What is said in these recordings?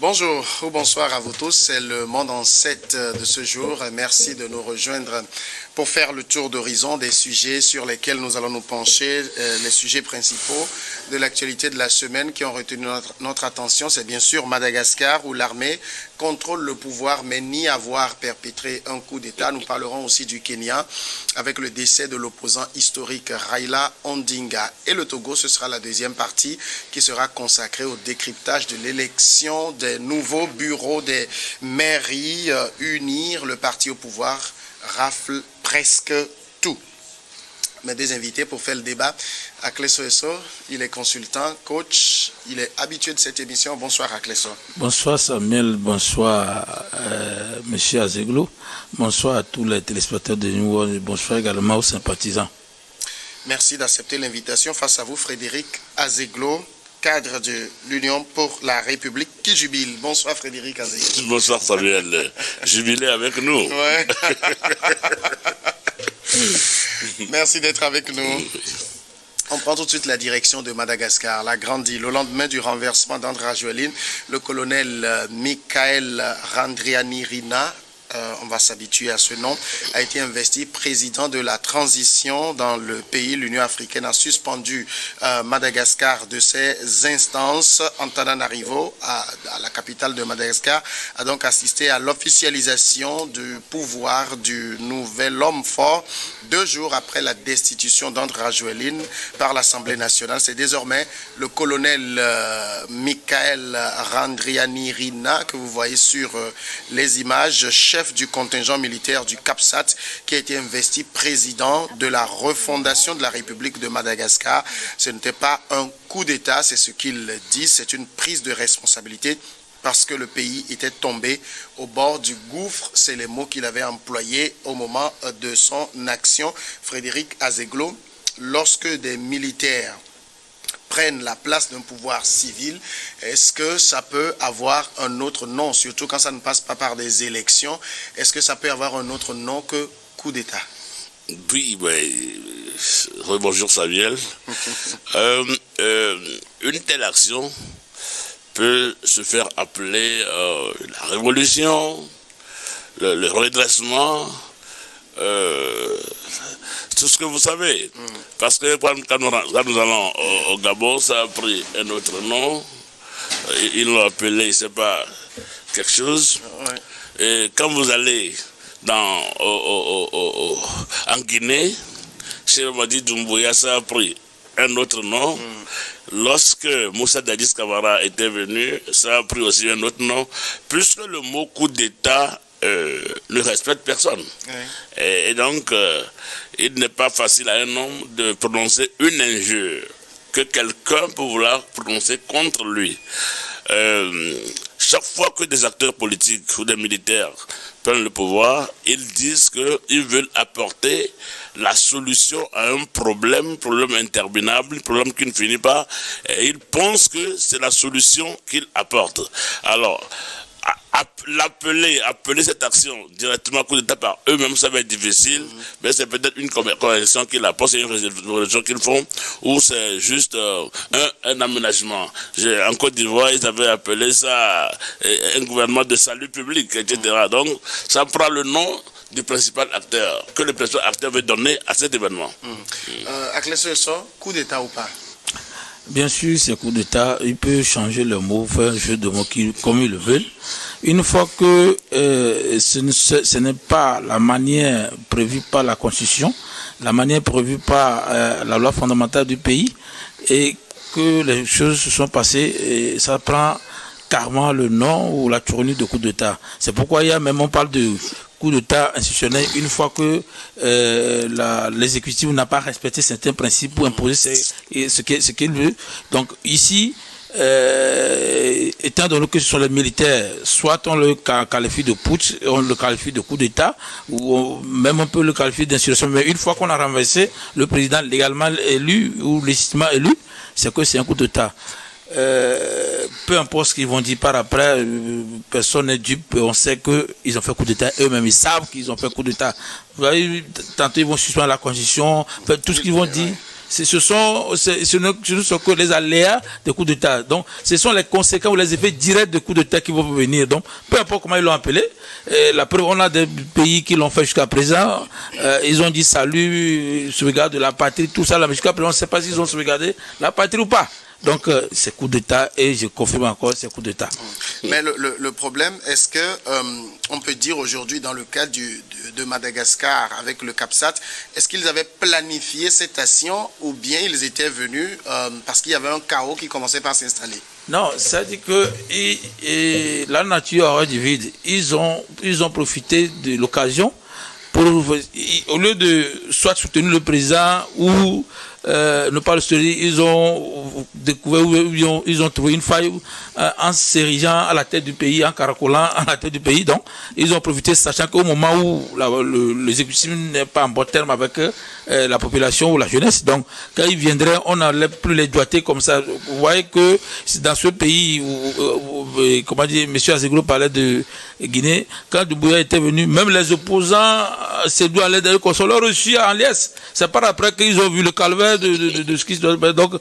Bonjour ou bonsoir à vous tous, c'est le Monde en 7 de ce jour. Merci de nous rejoindre pour faire le tour d'horizon des sujets sur lesquels nous allons nous pencher, les sujets principaux de l'actualité de la semaine qui ont retenu notre attention. C'est bien sûr Madagascar où l'armée contrôle le pouvoir mais nie avoir perpétré un coup d'État. Nous parlerons aussi du Kenya avec le décès de l'opposant historique Raila Odinga. Et le Togo, ce sera la deuxième partie qui sera consacrée au décryptage de l'élection des nouveaux bureaux des mairies. Unir le parti au pouvoir rafle presque tout. Mes deux invités pour faire le débat, Akleso Eso, il est consultant, coach, il est habitué de cette émission. Bonsoir Akleso. Bonsoir Samuel, bonsoir Monsieur Azeglo, bonsoir à tous les téléspectateurs de New World et bonsoir également aux sympathisants. Merci d'accepter l'invitation. Face à vous, Frédéric Azeglo, cadre de l'Union pour la République qui jubile. Bonsoir Frédéric Azeglo. Bonsoir Samuel, jubilé avec nous. Ouais. Merci d'être avec nous. On prend tout de suite la direction de Madagascar, la grande île. Au lendemain du renversement d'André Rajoelina, le colonel Michael Randrianirina, on va s'habituer à ce nom, a été investi président de la transition dans le pays. L'Union africaine a suspendu Madagascar de ses instances. Antananarivo, à la capitale de Madagascar, a donc assisté à l'officialisation du pouvoir du nouvel homme fort 2 jours après la destitution d'André Rajoelina par l'Assemblée nationale. C'est désormais le colonel Michael Randrianirina que vous voyez sur les images, chef du contingent militaire du CAPSAT, qui a été investi président de la refondation de la République de Madagascar. Ce n'était pas un coup d'État, c'est ce qu'il dit, c'est une prise de responsabilité parce que le pays était tombé au bord du gouffre. C'est les mots qu'il avait employés au moment de son action. Frédéric Azeglo, lorsque des militaires prennent la place d'un pouvoir civil, est-ce que ça peut avoir un autre nom, surtout quand ça ne passe pas par des élections, est-ce que ça peut avoir un autre nom que coup d'État? Oui, bonjour Samuel. Une telle action peut se faire appeler la révolution, le redressement, tout ce que vous savez. Parce que quand nous allons au Gabon, ça a pris un autre nom. Ils l'ont appelé, je ne sais pas, quelque chose. Et quand vous allez en Guinée, chez Mamadi Doumbouya, ça a pris un autre nom. Lorsque Moussa Dadis Camara était venu, ça a pris aussi un autre nom, puisque le mot coup d'État ne respecte personne. Et donc, il n'est pas facile à un homme de prononcer une injure que quelqu'un peut vouloir prononcer contre lui. Chaque fois que des acteurs politiques ou des militaires prennent le pouvoir, ils disent qu'ils veulent apporter la solution à un problème interminable, problème qui ne finit pas, et ils pensent que c'est la solution qu'ils apportent. Alors, appeler cette action directement coup d'État par eux-mêmes, ça va être difficile, mais c'est peut-être une correction qu'ils apportent, c'est une résolution qu'ils font, ou c'est juste un aménagement. En Côte d'Ivoire, ils avaient appelé ça un gouvernement de salut public, etc. Donc, ça prend le nom du principal acteur, que le principal acteur veut donner à cet événement. Akleso Eso, coup d'État ou pas? Bien sûr, c'est coup d'État, il peut changer le mot, faire un jeu de mots comme il le veut. Une fois que ce n'est pas la manière prévue par la Constitution, la manière prévue par la loi fondamentale du pays, et que les choses se sont passées, et ça prend carrément le nom ou la tournure de coup d'État. C'est pourquoi on parle de coup d'État institutionnel une fois que l'exécutif n'a pas respecté certains principes pour imposer ce qu'il veut. Donc ici, étant donné que ce sont les militaires, soit on le qualifie de putsch, on le qualifie de coup d'État, ou même on peut le qualifier d'insurrection, mais une fois qu'on a renversé le président légalement élu ou légitimement élu, c'est que c'est un coup d'État. Peu importe ce qu'ils vont dire par après, personne n'est dupe, on sait qu'ils ont fait coup d'État, eux-mêmes ils savent qu'ils ont fait coup d'État. Vous voyez, tantôt ils vont suspendre la constitution, tout ce qu'ils vont dire, ce ne sont que les aléas des coups d'État. Donc, ce sont les conséquences ou les effets directs des coups d'État qui vont venir. Donc, peu importe comment ils l'ont appelé, la preuve, on a des pays qui l'ont fait jusqu'à présent. Ils ont dit salut, sauvegarde de la patrie, tout ça. Là, mais jusqu'à présent, on ne sait pas s'ils ont sauvegardé la patrie ou pas. Donc, c'est coup d'État et je confirme encore, c'est coup d'État. Mais le problème, est-ce que on peut dire aujourd'hui, dans le cas de Madagascar avec le CAPSAT, est-ce qu'ils avaient planifié cette action ou bien ils étaient venus parce qu'il y avait un chaos qui commençait par s'installer? Non, ça dit que la nature aura du vide. Ils ont profité de l'occasion pour, au lieu de soit soutenir le président ou ne pas le soutenir, ils ont découvert ou ils ont trouvé une faille en s'érigeant à la tête du pays, en caracolant à la tête du pays. Donc, ils ont profité, sachant qu'au moment où l'exécutif n'est pas en bon terme avec la population ou la jeunesse, donc quand ils viendraient, on n'allait plus les doigter comme ça. Vous voyez que dans ce pays où comment dire, M. Azeglo parlait de Guinée, quand Doumbouya était venu, même les opposants, c'est d'où allaient d'ailleurs qu'on soit reçus en liesse. C'est par après qu'ils ont vu le calvaire de ce qui se doit. Donc,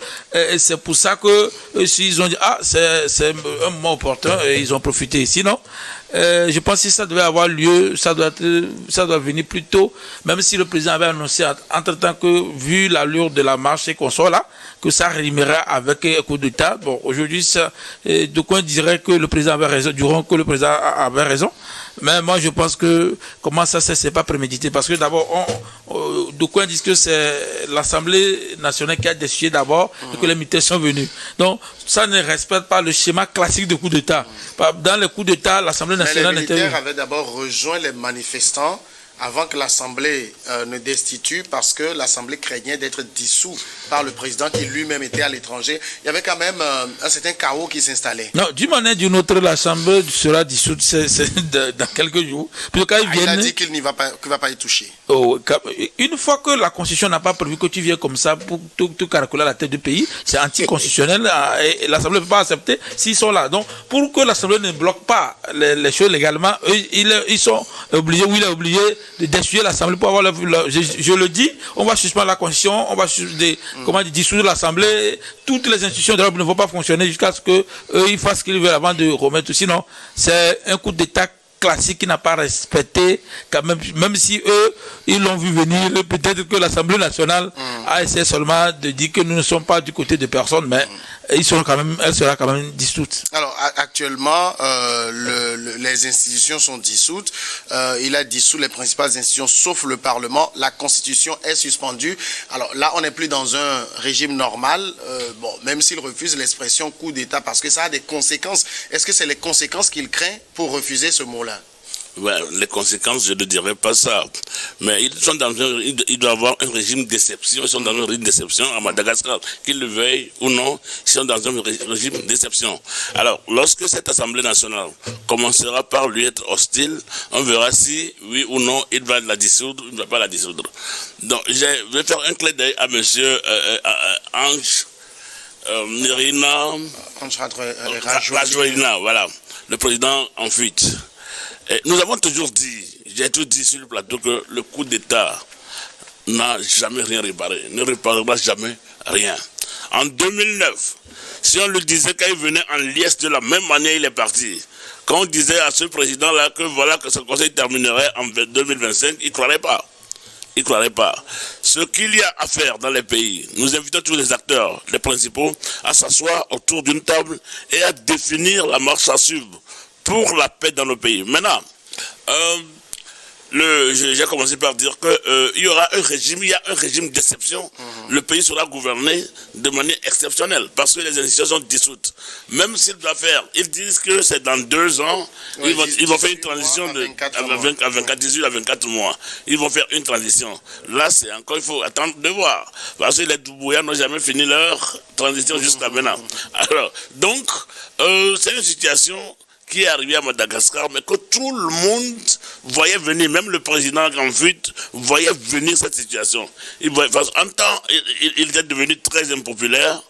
c'est pour ça que s'ils ont dit, c'est un moment opportun, et ils ont profité. Sinon, je pense que si ça devait avoir lieu, ça doit venir plus tôt, même si le président avait annoncé entre-temps que, vu l'allure de la marche et qu'on soit là, que ça rimerait avec un coup d'État. Bon, aujourd'hui, d'aucuns diraient que le président avait raison, diront que le président avait raison. Mais moi, je pense que, comment ça, c'est pas prémédité. Parce que d'abord, d'aucuns disent que c'est l'Assemblée nationale qui a décidé d'abord et que les militaires sont venus. Donc, ça ne respecte pas le schéma classique de coup d'État. Dans les coups d'État, l'Assemblée nationale était... Les militaires avaient d'abord rejoint les manifestants avant que l'Assemblée ne destitue, parce que l'Assemblée craignait d'être dissoute par le président qui lui-même était à l'étranger. Il y avait quand même un certain chaos qui s'installait. Non, d'une manière ou d'une autre, l'Assemblée sera dissoute dans quelques jours. Puis quand il a dit qu'il ne va pas y toucher. Une fois que la Constitution n'a pas prévu que tu viennes comme ça pour tout caracoler à la tête du pays, c'est anticonstitutionnel et l'Assemblée ne peut pas accepter s'ils sont là. Donc, pour que l'Assemblée ne bloque pas les choses légalement, ils sont obligés, ou il est obligé d'essuyer l'Assemblée pour avoir je le dis, on va suspendre la Constitution, on va dissoudre l'Assemblée, toutes les institutions de l'Europe ne vont pas fonctionner jusqu'à ce qu'ils fassent ce qu'ils veulent avant de remettre. Sinon, c'est un coup d'État classique qui n'a pas respecté, quand même si eux, ils l'ont vu venir, peut-être que l'Assemblée nationale a essayé seulement de dire que nous ne sommes pas du côté de personne, mais elle sera quand même dissoute. Alors, actuellement, les institutions sont dissoutes. Il a dissous les principales institutions, sauf le Parlement. La Constitution est suspendue. Alors là, on n'est plus dans un régime normal, même s'il refuse l'expression coup d'État, parce que ça a des conséquences. Est-ce que c'est les conséquences qu'il craint pour refuser ce mot-là? Ouais, les conséquences, je ne dirais pas ça. Mais ils doivent avoir un régime d'exception. Ils sont dans un régime d'exception à Madagascar. Qu'ils le veuillent ou non, ils sont dans un régime d'exception. Alors, lorsque cette Assemblée nationale commencera par lui être hostile, on verra si, oui ou non, il va la dissoudre ou il ne va pas la dissoudre. Donc, je vais faire un clin d'œil à monsieur Ange Nirina Rajolina, voilà, le président en fuite. Et nous avons toujours dit, j'ai tout dit sur le plateau, que le coup d'État n'a jamais rien réparé, ne réparera jamais rien. En 2009, si on le disait quand il venait en liesse de la même manière, il est parti. Quand on disait à ce président-là que voilà que ce conseil terminerait en 2025, il ne croirait pas. Il ne croirait pas. Ce qu'il y a à faire dans les pays, nous invitons tous les acteurs, les principaux, à s'asseoir autour d'une table et à définir la marche à suivre pour la paix dans nos pays. Maintenant, j'ai commencé par dire que il y a un régime d'exception. Le pays sera gouverné de manière exceptionnelle parce que les institutions sont dissoutes. Même s'ils doivent faire, ils disent que c'est dans 2 ans, ils vont faire une transition à 24 mois. Ils vont faire une transition. Là, c'est encore, il faut attendre de voir. Parce que les Doumbouya n'ont jamais fini leur transition jusqu'à maintenant. Alors, donc, c'est une situation qui est arrivé à Madagascar, mais que tout le monde voyait venir, même le président en fuite voyait venir cette situation. En temps, il était devenu très impopulaire.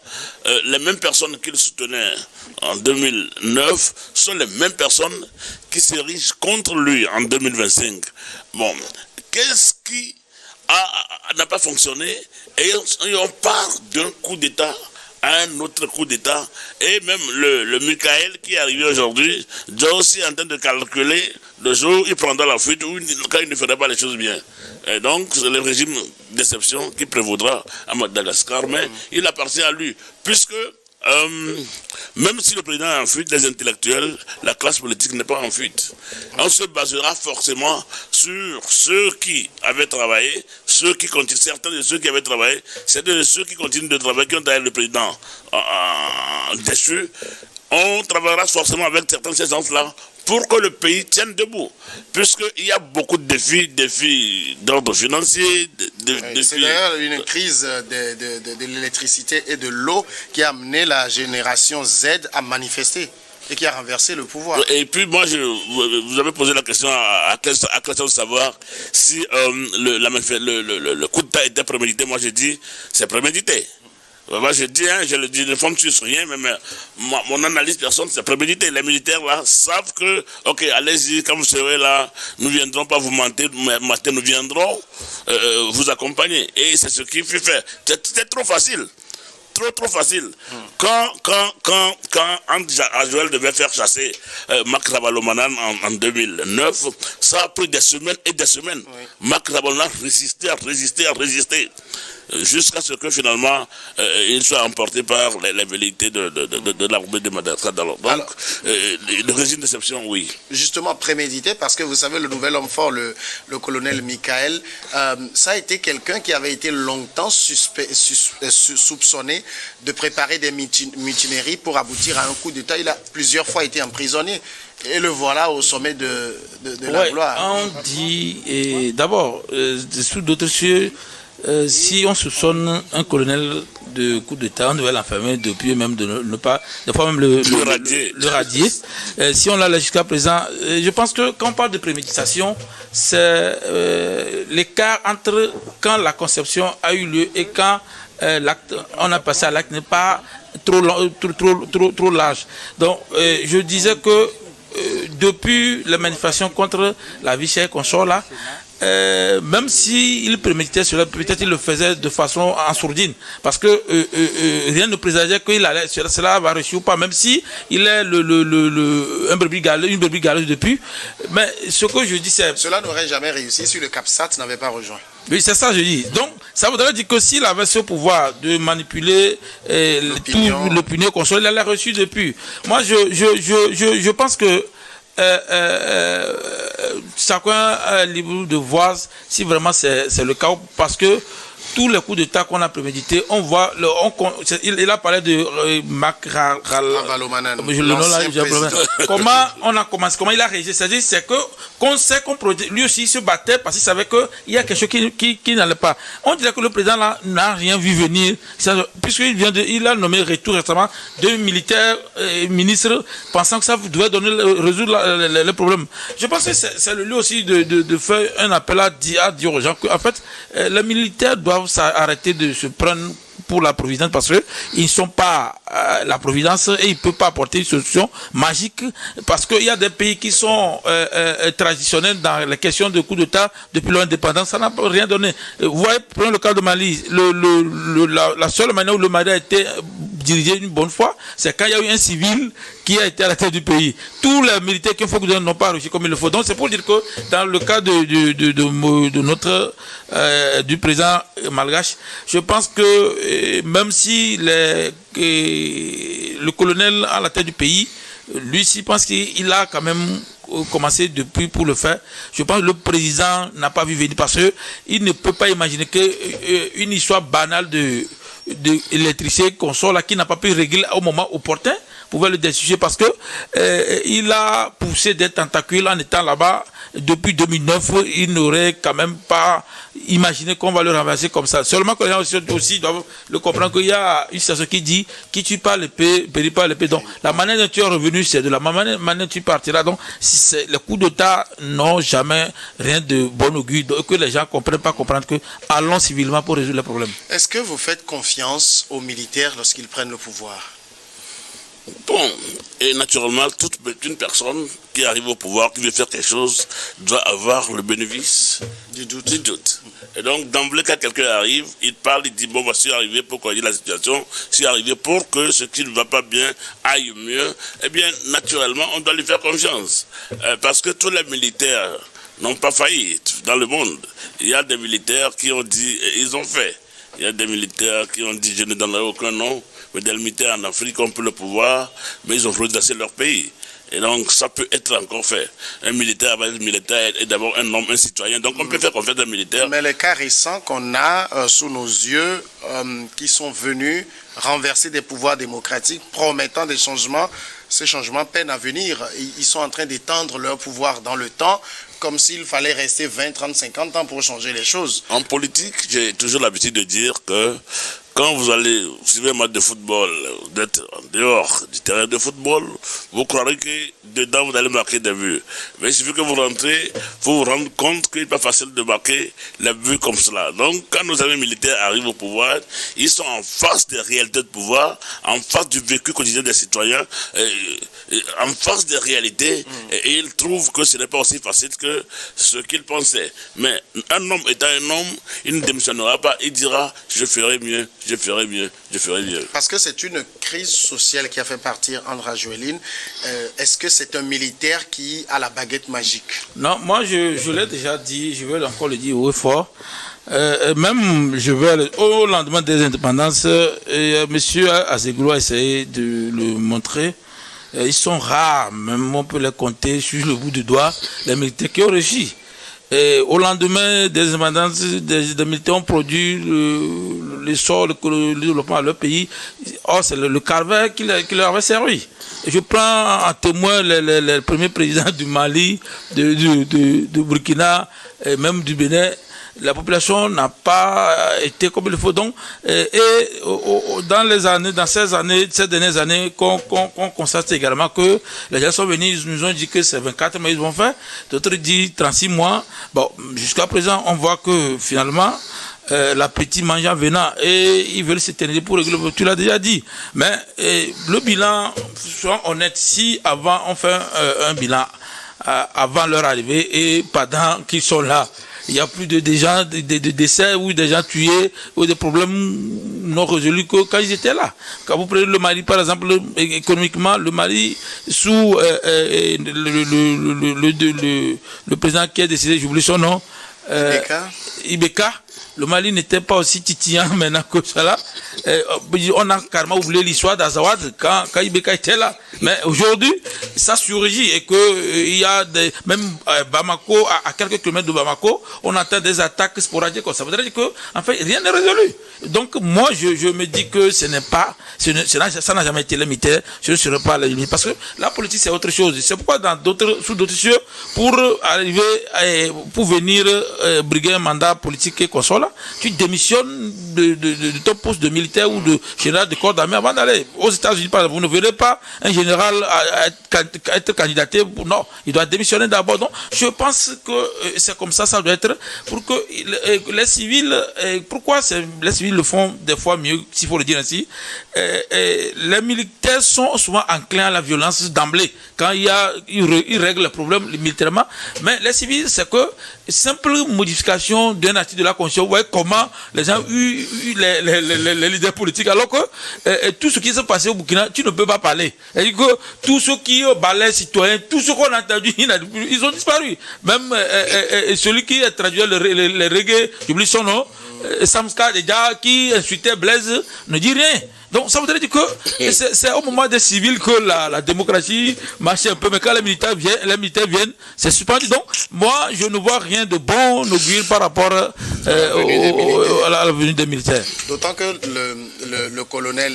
Les mêmes personnes qu'il soutenait en 2009 sont les mêmes personnes qui s'érigent contre lui en 2025. Bon, qu'est-ce qui n'a pas fonctionné et on part d'un coup d'État à un autre coup d'État. Et même le Michael qui est arrivé aujourd'hui, doit aussi en train de calculer le jour où il prendra la fuite ou quand il ne ferait pas les choses bien. Et donc, c'est le régime d'exception qui prévaudra à Madagascar, mais il appartient à lui. Puisque, même si le président est en fuite, les intellectuels, la classe politique n'est pas en fuite. On se basera forcément sur ceux qui avaient travaillé, certains de ceux qui avaient travaillé, certains de ceux qui continuent de travailler, qui ont d'ailleurs le président déchu. On travaillera forcément avec certains de ces gens-là pour que le pays tienne debout. Puisqu'il y a beaucoup de défis d'ordre financier. C'est d'ailleurs une crise de l'électricité et de l'eau qui a amené la génération Z à manifester et qui a renversé le pouvoir. Et puis moi, vous avez posé la question à question de savoir si le coup d'État était prémédité. Moi, j'ai dit c'est prémédité. Moi, je dis, je le dis, ne forme sur rien, mais mon analyse personne, c'est prémédité. Les militaires là savent que, ok, allez-y, quand vous serez là, nous ne viendrons pas vous mentir, nous viendrons vous accompagner. Et c'est ce qui fait faire. C'est trop facile. Trop facile. Quand Joël devait faire chasser Marc Ravalomanan en 2009, ça a pris des semaines et des semaines. Oui. Marc Ravalomanan a résisté. Jusqu'à ce que finalement il soit emporté par les velléités de l'armée de Madagascar. Donc, le régime d'exception, oui. Justement prémédité, parce que vous savez, le nouvel homme fort, le colonel Michael, ça a été quelqu'un qui avait été longtemps soupçonné de préparer des mutineries pour aboutir à un coup d'État. Il a plusieurs fois été emprisonné. Et le voilà au sommet de la gloire. On dit, d'abord, sous d'autres cieux, si on soupçonne un colonel de coup d'État, on devait l'enfermer depuis même de ne pas, des fois même le radier. Si on l'a jusqu'à présent, je pense que quand on parle de préméditation, c'est l'écart entre quand la conception a eu lieu et quand l'acte, on a passé à l'acte n'est pas trop large. Donc, je disais que depuis les manifestations contre la vie chère qu'on sort là, même s'il préméditait cela, peut-être il le faisait de façon en sourdine, parce que rien ne présageait qu'il allait, cela va réussir ou pas, même si il est une brebis galeuse depuis. Mais ce que je dis, c'est... Cela n'aurait jamais réussi si le CAPSAT n'avait pas rejoint. Oui, c'est ça, je dis. Donc, ça voudrait dire que s'il avait ce pouvoir de manipuler l'opinion console, il l'avait reçu depuis. Moi, je pense que chacun est libre de voir si vraiment c'est le cas, parce que tous les coups d'État qu'on a prémédités, on voit, il a parlé de Marc Ravalomanan. Comment on a commencé, comment il a réagi, c'est-à-dire qu'on sait lui aussi se battait parce qu'il savait qu'il y a quelque chose qui n'allait pas. On dirait que le président là n'a rien vu venir, puisqu'il a nommé tout récemment 2 militaires ministres pensant que ça devait résoudre le problème. Je pense que c'est le lieu aussi de faire un appel à dire aux gens qu'en fait, les militaires doivent s'arrêter de se prendre pour la providence, parce qu'ils ne sont pas la providence et ils ne peuvent pas apporter une solution magique, parce qu'il y a des pays qui sont traditionnels dans les questions de coup d'État depuis l'indépendance, ça n'a rien donné. Vous voyez, prenons le cas de Mali, la seule manière où le Mali a été dirigé une bonne fois, c'est quand il y a eu un civil qui a été à la tête du pays. Tous les militaires qui n'ont pas réussi comme il le faut. Donc c'est pour dire que dans le cas de notre du président malgache, je pense que même si le colonel à la tête du pays, lui, je pense qu'il a quand même commencé depuis pour le faire. Je pense que le président n'a pas vu venir, parce qu'il ne peut pas imaginer qu'une histoire banale d'électricité qu'on sort là, qui n'a pas pu régler au moment opportun, pouvait le destituer, parce que il a poussé des tentacules en étant là-bas depuis 2009. Il n'aurait quand même pas imaginé qu'on va le renverser comme ça. Seulement que les gens aussi doivent le comprendre, qu'il y a une citation qui dit qui tue pas l'épée périt pas l'épée. Donc la manière dont tu es revenu, c'est de la manière dont tu partiras. Donc les coups d'État n'ont jamais rien de bon augure, que les gens comprennent que allons civilement pour résoudre les problèmes. Est-ce que vous faites confiance aux militaires lorsqu'ils prennent le pouvoir? Bon, et naturellement, toute une personne qui arrive au pouvoir, qui veut faire quelque chose, doit avoir le bénéfice du doute. Et donc, d'emblée, quand quelqu'un arrive, il parle, il dit, bon, je suis arrivé pour corriger la situation, je suis arrivé pour que ce qui ne va pas bien aille mieux. Eh bien, naturellement, on doit lui faire confiance. Parce que tous les militaires n'ont pas failli dans le monde. Il y a des militaires qui ont dit, et ils ont fait. Il y a des militaires qui ont dit, je ne donnerai aucun nom, mais des militaires en Afrique ont pris le pouvoir, mais ils ont redressé leur pays. Et donc, ça peut être encore fait. Un militaire est d'abord un homme, un citoyen. Donc, on peut faire confiance à un militaire. Mais les cas récents qu'on a sous nos yeux, qui sont venus renverser des pouvoirs démocratiques, promettant des changements, ces changements peinent à venir. Ils sont en train d'étendre leur pouvoir dans le temps, comme s'il fallait rester 20, 30, 50 ans pour changer les choses. En politique, j'ai toujours l'habitude de dire que quand vous allez suivre un match de football, vous êtes en dehors du terrain de football, vous croirez que dedans vous allez marquer des buts. Mais il suffit que vous rentrez, vous vous rendez compte qu'il n'est pas facile de marquer les buts comme cela. Donc quand nos amis militaires arrivent au pouvoir, ils sont en face des réalités de pouvoir, en face du vécu quotidien des citoyens, en face des réalités, et ils trouvent que ce n'est pas aussi facile que ce qu'ils pensaient. Mais un homme étant un homme, il ne démissionnera pas, il dira « je ferai mieux ». Je ferai mieux, je ferai mieux. Parce que c'est une crise sociale qui a fait partir André Rajoelina. Est-ce que c'est un militaire qui a la baguette magique? Non, moi je l'ai déjà dit, je vais encore le dire haut et fort. Même au lendemain des indépendances, monsieur Azeglo a essayé de le montrer. Ils sont rares, même on peut les compter sur le bout du doigt, les militaires qui ont régi. Et au lendemain des indépendances, des militaires ont produit l'essor, le développement à leur pays. Or, c'est le calvaire qui leur avait servi. Et je prends en témoin les premiers présidents du Mali, de Burkina, et même du Bénin. La population n'a pas été comme il faut. Donc, dans ces dernières années, qu'on constate également que les gens sont venus, ils nous ont dit que c'est 24, mais ils ont fait. D'autres disent 36 mois. Bon, jusqu'à présent, on voit que finalement, l'appétit mangeant venant, et ils veulent se tenir pour régler. Tu l'as déjà dit. Mais le bilan, soyons honnêtes, si avant on fait un bilan avant leur arrivée et pendant qu'ils sont là, il y a plus de décès ou des gens tués ou des problèmes non résolus que quand ils étaient là. Quand vous prenez le Mali, par exemple, économiquement, le Mali, sous le président qui a décidé, j'oublie son nom, Ibeka, le Mali n'était pas aussi titillant maintenant que cela. On a carrément oublié l'histoire d'Azawad quand Ibeka était là. Mais aujourd'hui, ça surgit et que il y a même Bamako, à quelques kilomètres de Bamako, on entend des attaques sporadiques. Ça veut dire que, en fait, rien n'est résolu. Donc, moi, je me dis que ça n'a jamais été limité. Ce ne serait pas limité. Parce que la politique, c'est autre chose. C'est pourquoi sous d'autres cieux, pour venir briguer un mandat politique et console, tu démissionnes de ton poste de militaire ou de général de corps d'armée avant d'aller aux États-Unis. Vous ne verrez pas un général être candidaté. Non, il doit démissionner d'abord. Donc, je pense que c'est comme ça doit être pour que les civils, pourquoi les civils le font des fois mieux, s'il faut le dire ainsi. Les militaires sont souvent enclins à la violence d'emblée quand ils règlent le problème militairement. Mais les civils, c'est que simple modification d'un article de la Constitution, vous voyez comment les gens ont eu les leaders politiques, alors que tout ce qui s'est passé au Burkina, tu ne peux pas parler. C'est-à-dire que tous ceux qui balaient citoyens, tous ceux qu'on a entendu, ils ont disparu. Même celui qui a traduit les reggae, j'oublie son nom, Samska déjà, qui insultait Blaise, ne dit rien. Donc ça voudrait dire que c'est au moment des civils que la démocratie marche un peu, mais quand les militaires viennent, c'est suspendu. Donc moi, je ne vois rien de bon augure par rapport à la venue des militaires. D'autant que le colonel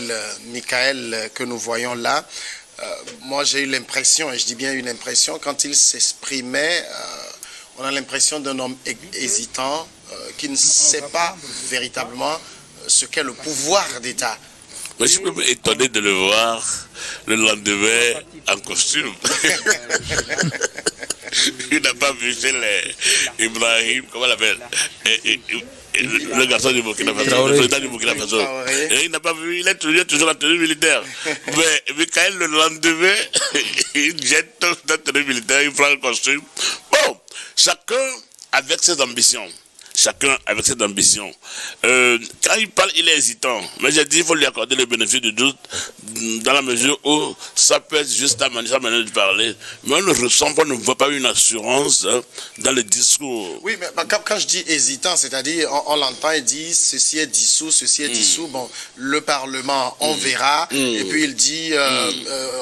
Michael que nous voyons là, moi j'ai eu l'impression, et je dis bien une impression, quand il s'exprimait, on a l'impression d'un homme hésitant, qui ne sait pas véritablement ce qu'est le pouvoir d'État. Mais je peux m'étonner de le voir le lendemain en costume. Il n'a pas vu chez les Ibrahim, comment on l'appelle, le garçon du Burkina Faso, le président du Burkina Faso. Et il n'a pas vu, il est toujours en tenue militaire. Mais Michael, le lendemain, il jette la tenue militaire, il prend le costume. Bon, chacun avec ses ambitions. Chacun avec ses ambitions. Quand il parle, il est hésitant. Mais j'ai dit, il faut lui accorder le bénéfice du doute dans la mesure où ça peut être juste sa manière de parler. Mais on ne ressent pas, on ne voit pas une assurance dans le discours. Oui, mais quand je dis hésitant, c'est-à-dire, on l'entend, il dit, ceci est dissous, ceci est dissous. Bon, le Parlement, on verra. Et puis il dit,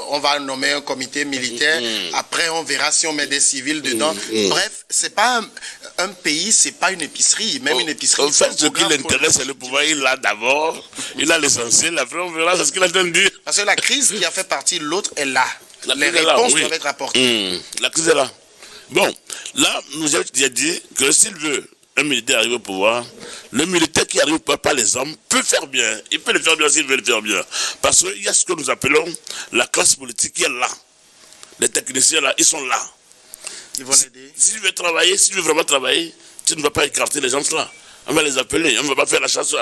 on va nommer un comité militaire. Après, on verra si on met des civils dedans. Bref, c'est pas un pays, c'est pas une épicerie. Même une épicerie. En fait, ce qui l'intéresse, c'est le pouvoir. Il l'a d'abord. Il a l'essentiel. Après, on verra. C'est ce qu'il a entendu dire. Parce que la crise qui a fait partie de l'autre est là. Les réponses doivent être apportées. La crise est là. Bon, là, nous avons déjà dit que s'il veut un militaire arriver au pouvoir, le militaire qui arrive par les hommes peut faire bien. Il peut le faire bien s'il veut le faire bien. Parce qu'il y a ce que nous appelons la classe politique qui est là. Les techniciens là, ils sont là. Ils vont l'aider. S'il veut travailler, s'il veut vraiment travailler, tu ne vas pas écarter les gens là. On va les appeler. On ne va pas faire la chasse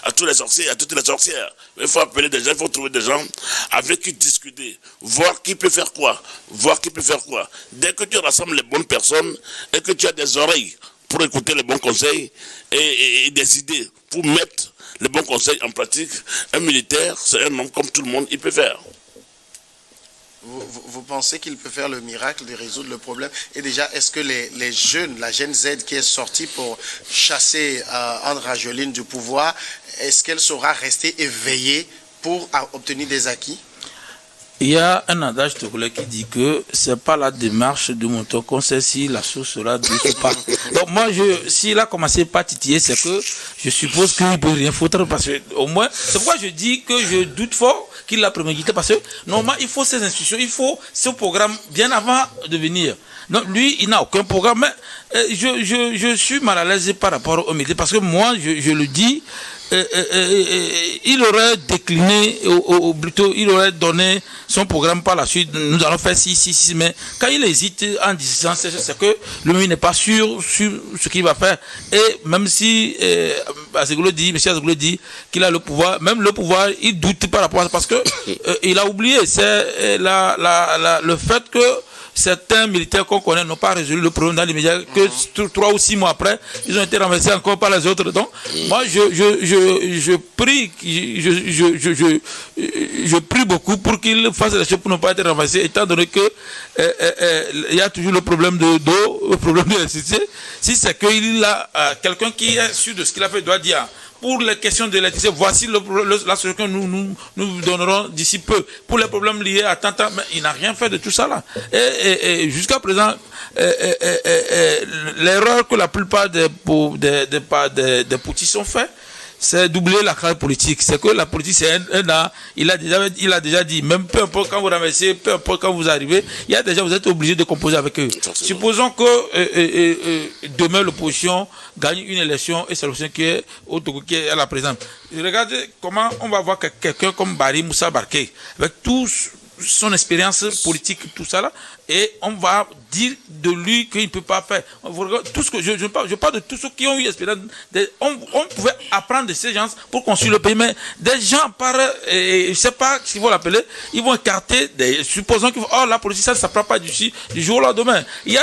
à tous les sorciers, à toutes les sorcières. Mais il faut appeler des gens, il faut trouver des gens avec qui discuter, voir qui peut faire quoi, Dès que tu rassembles les bonnes personnes et que tu as des oreilles pour écouter les bons conseils et des idées pour mettre les bons conseils en pratique, un militaire, c'est un homme comme tout le monde, il peut faire. Vous pensez qu'il peut faire le miracle de résoudre le problème? Et déjà, est-ce que les jeunes, la Gen Z qui est sortie pour chasser André Rajoelina du pouvoir, est-ce qu'elle saura rester éveillée pour obtenir des acquis? Il y a un adage togolais qui dit que c'est pas la démarche de mon ton qu'on sait si la chose sera douce ou pas. Donc moi, s'il a commencé par titiller, c'est que je suppose qu'il ne peut rien foutre parce que au moins, c'est pourquoi je dis que je doute fort qu'il l'a prémédité parce que normalement, il faut ces institutions, il faut ce programme bien avant de venir. Donc lui, il n'a aucun programme. Mais je suis mal à l'aise par rapport au métier parce que moi, je le dis, il aurait décliné, ou plutôt il aurait donné son programme par la suite. Nous allons faire ci, mais quand il hésite en disant c'est que lui n'est pas sûr sur ce qu'il va faire. Et même si M. Azegolo dit qu'il a le pouvoir, même le pouvoir, il doute par rapport à ça parce que il a oublié, c'est le fait que certains militaires qu'on connaît n'ont pas résolu le problème dans les médias, que 3 ou 6 mois après, ils ont été renversés encore par les autres. Donc, moi, je prie beaucoup pour qu'ils fassent les choses pour ne pas être renversés, étant donné que il y a toujours le problème de dos, le problème de l'électricité. Si c'est qu'il a quelqu'un qui est sûr de ce qu'il a fait, doit dire. Pour les questions de l'électricité, voici la solution que nous donnerons d'ici peu. Pour les problèmes liés à tant, mais il n'a rien fait de tout ça là. Et jusqu'à présent, l'erreur que la plupart des poutistes ont fait, c'est doubler la classe politique. C'est que la politique, c'est un art. Il a déjà dit, même peu importe quand vous ramassez, peu importe quand vous arrivez, vous êtes obligé de composer avec eux. Supposons que demain l'opposition gagne une élection et c'est l'opposition qui est au Togo, qui est à la présidence. Regardez comment on va voir quelqu'un comme Barry Moussa Barké, avec toute son expérience politique, tout ça là, et on va dire de lui qu'il ne peut pas faire. Tout ce que je parle de tous ceux qui ont eu expérience. On pouvait apprendre de ces gens pour construire le pays, mais des gens je ne sais pas s'ils vont l'appeler, ils vont écarter, supposons que la politique, ça ne s'apprend pas du jour au lendemain. Il y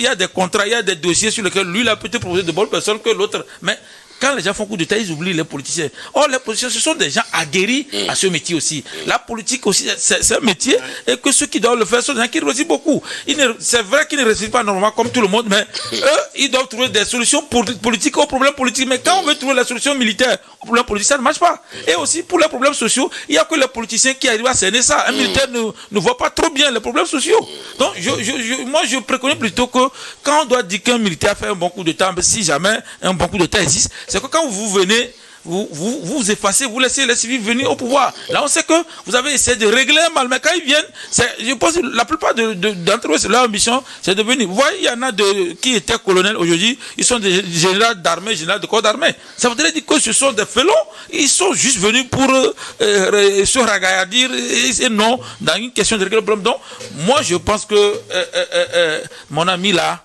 a des contrats, il y a des dossiers sur lesquels lui, il a peut-être proposé de bonnes personnes que l'autre, mais quand les gens font coup d'état, ils oublient les politiciens. Or, les politiciens, ce sont des gens aguerris à ce métier aussi. La politique aussi, c'est un métier, et que ceux qui doivent le faire sont des gens qui réussissent beaucoup. C'est vrai qu'ils ne réussissent pas normalement comme tout le monde, mais eux, ils doivent trouver des solutions politiques aux problèmes politiques. Mais quand on veut trouver la solution militaire aux problèmes politiques, ça ne marche pas. Et aussi, pour les problèmes sociaux, il n'y a que les politiciens qui arrivent à cerner ça. Un militaire ne voit pas trop bien les problèmes sociaux. Donc, moi, je préconise plutôt que quand on doit dire qu'un militaire fait un bon coup de temps, si jamais un bon coup de temps existe, c'est que quand vous venez, vous effacez, vous laissez les civils venir au pouvoir. Là, on sait que vous avez essayé de régler un mal, mais quand ils viennent, je pense que la plupart d'entre eux, leur ambition, c'est de venir. Vous voyez, il y en a qui étaient colonels aujourd'hui, ils sont des généraux d'armée, généraux de corps d'armée. Ça voudrait dire que ce sont des félons, ils sont juste venus pour se ragaillardir et non, dans une question de régler le problème. Donc, moi, je pense que mon ami là,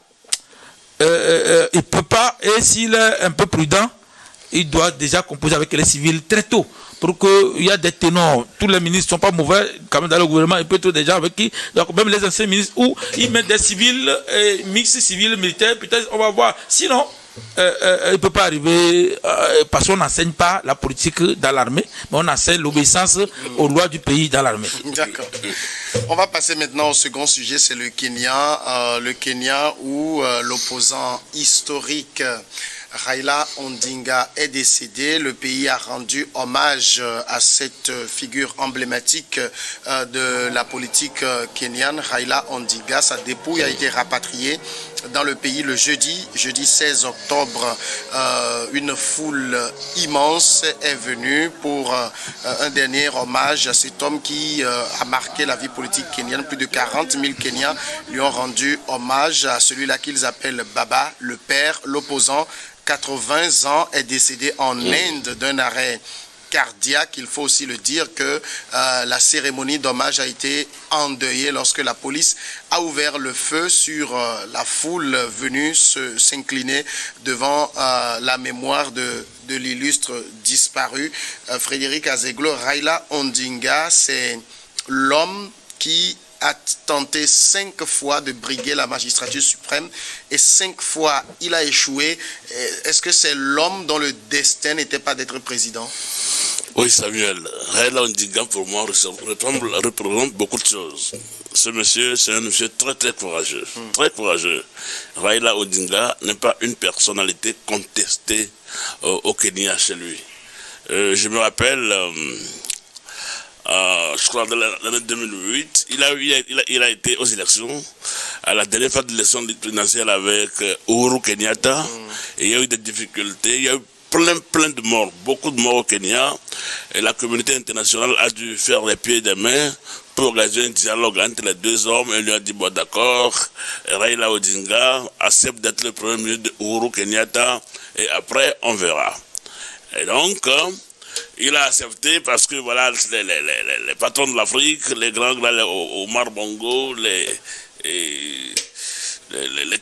il ne peut pas, et s'il est un peu prudent, il doit déjà composer avec les civils très tôt. Pour qu'il y a des ténors, tous les ministres ne sont pas mauvais, quand même dans le gouvernement, il peut être des gens avec qui, donc même les anciens ministres, où ils mettent des civils, mix civils, militaires, peut-être on va voir. Sinon, il ne peut pas arriver, parce qu'on n'enseigne pas la politique dans l'armée, mais on enseigne l'obéissance aux lois du pays dans l'armée. D'accord. On va passer maintenant au second sujet, c'est le Kenya. Le Kenya où l'opposant historique Raila Odinga est décédé. Le pays a rendu hommage à cette figure emblématique de la politique kenyane, Raila Odinga. Sa dépouille a été rapatriée dans le pays le jeudi 16 octobre. Une foule immense est venue pour un dernier hommage à cet homme qui a marqué la vie politique kenyane. Plus de 40 000 Kenyans lui ont rendu hommage à celui-là qu'ils appellent Baba, le père, l'opposant. 80 ans, est décédé en Inde d'un arrêt cardiaque. Il faut aussi le dire que la cérémonie d'hommage a été endeuillée lorsque la police a ouvert le feu sur la foule venue s'incliner devant la mémoire de l'illustre disparu. Frédéric Azeglo, Raila Odinga, c'est l'homme qui a tenté 5 fois de briguer la magistrature suprême et 5 fois il a échoué. Est-ce que c'est l'homme dont le destin n'était pas d'être président? Oui, Samuel. Raila Odinga, pour moi, représente beaucoup de choses. Ce monsieur, c'est un monsieur très, très courageux. Très courageux. Raila Odinga n'est pas une personnalité contestée au Kenya chez lui. Je me rappelle... je crois dans l'année 2008, il a été aux élections, à la dernière phase de l'élection présidentielle avec Uhuru Kenyatta, et il y a eu des difficultés, il y a eu plein de morts, beaucoup de morts au Kenya, et la communauté internationale a dû faire les pieds et des mains pour organiser un dialogue entre les deux hommes, et lui a dit, bon d'accord, Raila Odinga accepte d'être le premier ministre de Uhuru Kenyatta, et après on verra. Et donc, il a accepté parce que voilà, les patrons de l'Afrique, les grands, les Omar Bongo, les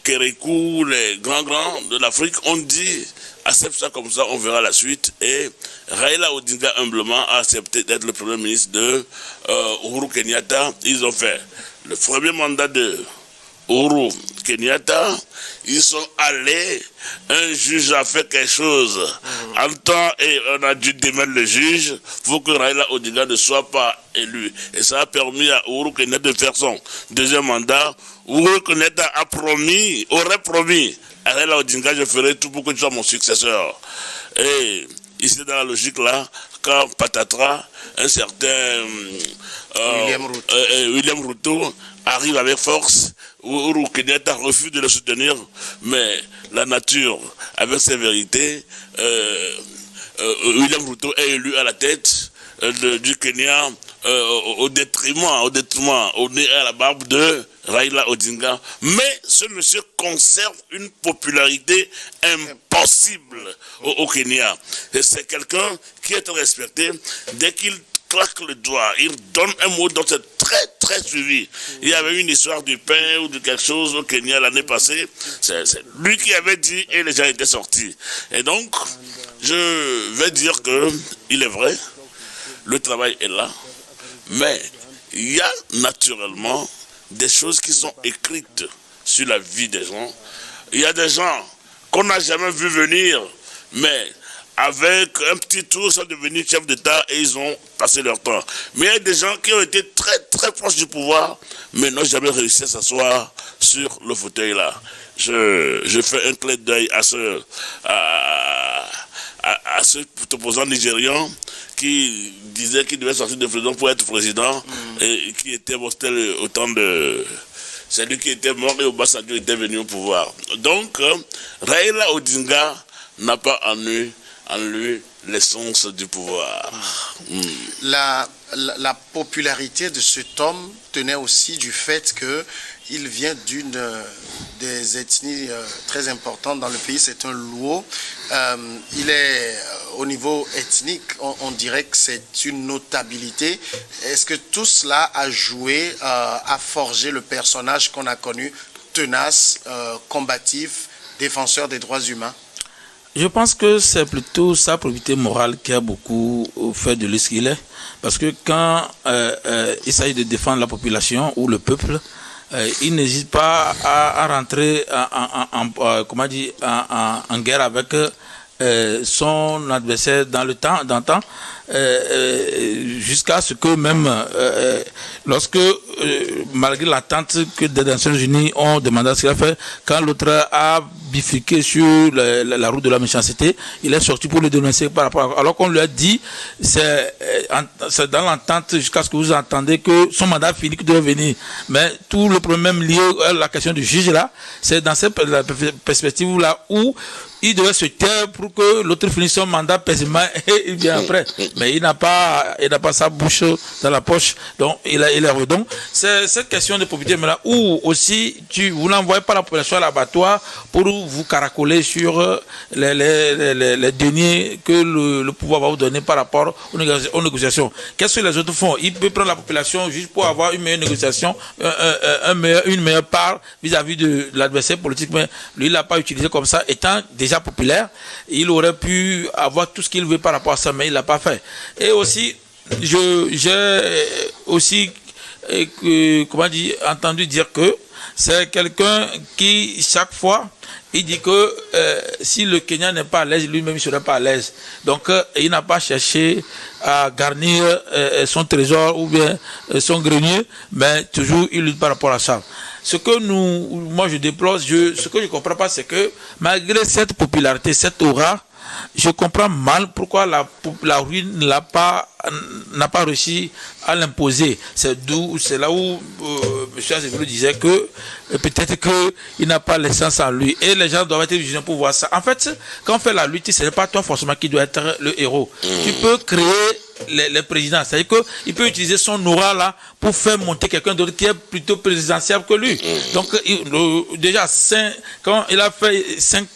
Kérékou, les grands de l'Afrique ont dit accepte ça comme ça, on verra la suite. Et Raila Odinga humblement a accepté d'être le premier ministre de Uhuru Kenyatta. Ils ont fait le premier mandat de Uhuru Kenyatta, ils sont allés, un juge a fait quelque chose en temps et on a dû démettre le juge pour que Raila Odinga ne soit pas élu. Et ça a permis à Uhuru Kenyatta de faire son deuxième mandat. Uhuru Kenyatta aurait promis à Raila Odinga, je ferai tout pour que tu sois mon successeur. Et ici dans la logique là, quand patatras, un certain William Ruto arrive avec force, Uhuru Kenyatta refuse de le soutenir, mais la nature, avec ses vérités, William Ruto est élu à la tête du Kenya au détriment, au nez à la barbe de Raila Odinga. Mais ce monsieur conserve une popularité impossible au Kenya. C'est quelqu'un qui est respecté dès qu'il claque le doigt, il donne un mot dont c'est très suivi. Il y avait une histoire du pain ou de quelque chose au Kenya l'année passée. C'est lui qui avait dit et les gens étaient sortis. Et donc, je vais dire que il est vrai, le travail est là, mais il y a naturellement des choses qui sont écrites sur la vie des gens. Il y a des gens qu'on n'a jamais vu venir, mais avec un petit tour, sont devenus chefs d'État et ils ont passé leur temps. Mais il y a des gens qui ont été très proches du pouvoir, mais n'ont jamais réussi à s'asseoir sur le fauteuil là. Je fais un clin d'œil à ce opposant nigérian qui disait qu'il devait sortir de prison pour être président et qui était mortel au temps de... C'est lui qui était mort et Obasanjo était venu au pouvoir. Donc, Raila Odinga n'a pas en lui l'essence du pouvoir. La popularité de cet homme tenait aussi du fait qu'il vient d'une des ethnies très importantes dans le pays, c'est un Luo. Il est au niveau ethnique, on dirait que c'est une notabilité. Est-ce que tout cela a joué à forger le personnage qu'on a connu, tenace, combatif, défenseur des droits humains? Je pense que c'est plutôt sa probité morale qui a beaucoup fait de lui ce qu'il est. Parce que quand il s'agit de défendre la population ou le peuple, il n'hésite pas à rentrer en guerre avec son adversaire dans le temps, jusqu'à ce que même lorsque malgré l'attente que des Nations Unies ont demandé à ce qu'il a fait, quand l'autre a bifurqué sur la route de la méchanceté, il est sorti pour le dénoncer par rapport alors qu'on lui a dit c'est dans l'entente jusqu'à ce que vous entendez que son mandat fini qu'il doit venir, mais tout le problème lié à la question du juge là, c'est dans cette perspective là où il devait se taire pour que l'autre finisse son mandat paisiblement et il vient après. Mais il n'a pas sa bouche dans la poche. Donc, il est heureux. Donc, c'est cette question de propriété, mais là, où aussi, vous n'envoyez pas la population à l'abattoir pour vous caracoler sur les deniers que le pouvoir va vous donner par rapport aux négociations. Qu'est-ce que les autres font? Il peut prendre la population juste pour avoir une meilleure négociation, une meilleure part vis-à-vis de l'adversaire politique, mais lui, il l'a pas utilisé comme ça, étant déjà populaire, il aurait pu avoir tout ce qu'il veut par rapport à ça, mais il l'a pas fait. Et aussi, j'ai aussi entendu dire que c'est quelqu'un qui chaque fois il dit que si le Kenya n'est pas à l'aise, lui-même ne serait pas à l'aise. Donc il n'a pas cherché à garnir son trésor ou bien son grenier, mais toujours il lutte par rapport à ça. Ce que moi je déplore, ce que je comprends pas, c'est que malgré cette popularité, cette aura, je comprends mal pourquoi la rue n'a pas réussi à l'imposer. C'est là où M. Azevedo disait que peut-être qu'il n'a pas l'essence en lui. Et les gens doivent être vigilants pour voir ça. En fait, quand on fait la lutte, ce n'est pas toi forcément qui dois être le héros. Tu peux créer les présidents. C'est-à-dire qu'il peut utiliser son aura là pour faire monter quelqu'un d'autre qui est plutôt présidentiel que lui. Donc, déjà, quand il a fait 5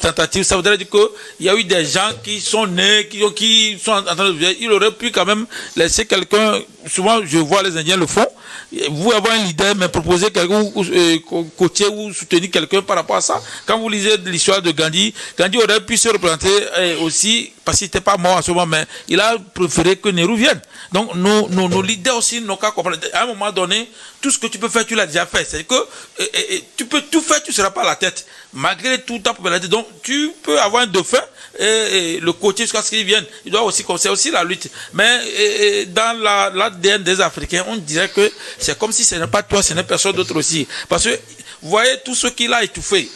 tentatives, ça voudrait dire qu'il y a eu des gens qui sont nés, qui sont en train de... Il aurait pu quand même laisser quelqu'un... Souvent, je vois les Indiens le font. Vous avez un leader, mais proposer quelqu'un, coacher ou soutenir quelqu'un par rapport à ça. Quand vous lisez l'histoire de Gandhi, Gandhi aurait pu se représenter aussi, parce qu'il n'était pas mort en ce moment, mais il a préféré que Nehru vienne. Donc, nos leaders aussi n'ont qu'à comprendre. À un moment donné, tout ce que tu peux faire, tu l'as déjà fait. C'est-à-dire que tu peux tout faire, tu ne seras pas à la tête. Malgré toute ta popularité. Donc, tu peux avoir un dauphin et le coacher jusqu'à ce qu'il vienne. Il doit aussi conseiller aussi la lutte. Mais dans l'ADN des Africains, on dirait que c'est comme si ce n'est pas toi, ce n'est personne d'autre aussi. Parce que, vous voyez, tout ce qu'il a étouffé,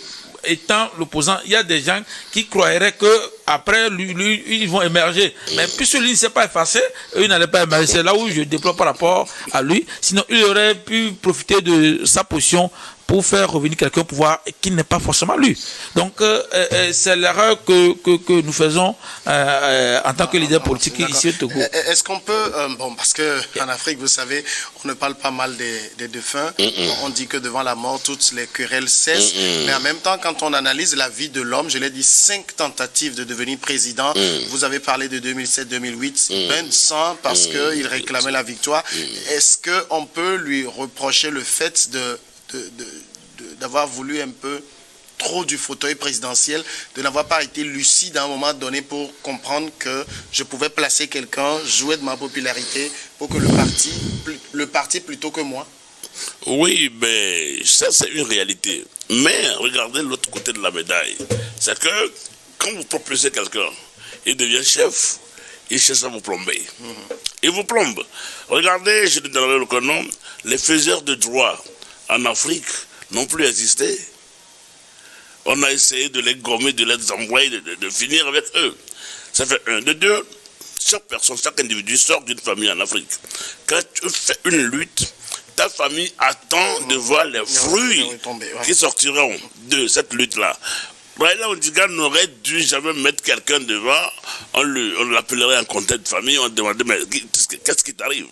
étant l'opposant, il y a des gens qui croiraient que après lui, ils vont émerger. Mais puisque lui ne s'est pas effacé, eux n'allaient pas émerger. C'est là où je déplore par rapport à lui. Sinon, il aurait pu profiter de sa position pour faire revenir quelqu'un au pouvoir qui n'est pas forcément lui. Donc, c'est l'erreur que nous faisons en tant que leader politique ici au Togo. Est-ce qu'on peut... parce qu'en Afrique, vous savez, on ne parle pas mal des défunts. On dit que devant la mort, toutes les querelles cessent. Mais en même temps, quand on analyse la vie de l'homme, je l'ai dit, 5 tentatives de devenir président. Vous avez parlé de 2007-2008, bain de sang parce qu'il réclamait la victoire. Est-ce qu'on peut lui reprocher le fait d'avoir voulu un peu trop du fauteuil présidentiel, de n'avoir pas été lucide à un moment donné pour comprendre que je pouvais placer quelqu'un, jouer de ma popularité pour que le parti plutôt que moi? Oui, mais ça c'est une réalité. Mais regardez l'autre côté de la médaille. C'est que quand vous proposez quelqu'un, il devient chef, il cherche à vous plomber. Il vous plombe. Regardez, je te donnerai le nom, les faiseurs de droit en Afrique n'ont plus existé. On a essayé de les gommer, de les envoyer, de finir avec eux. Ça fait un. De deux, chaque personne, chaque individu sort d'une famille en Afrique. Quand tu fais une lutte, ta famille attend de voir les fruits qui sortiront de cette lutte-là. Raila Odinga n'aurait dû jamais mettre quelqu'un devant, on l'appellerait en conseil de famille, on demandait, mais qu'est-ce qui t'arrive?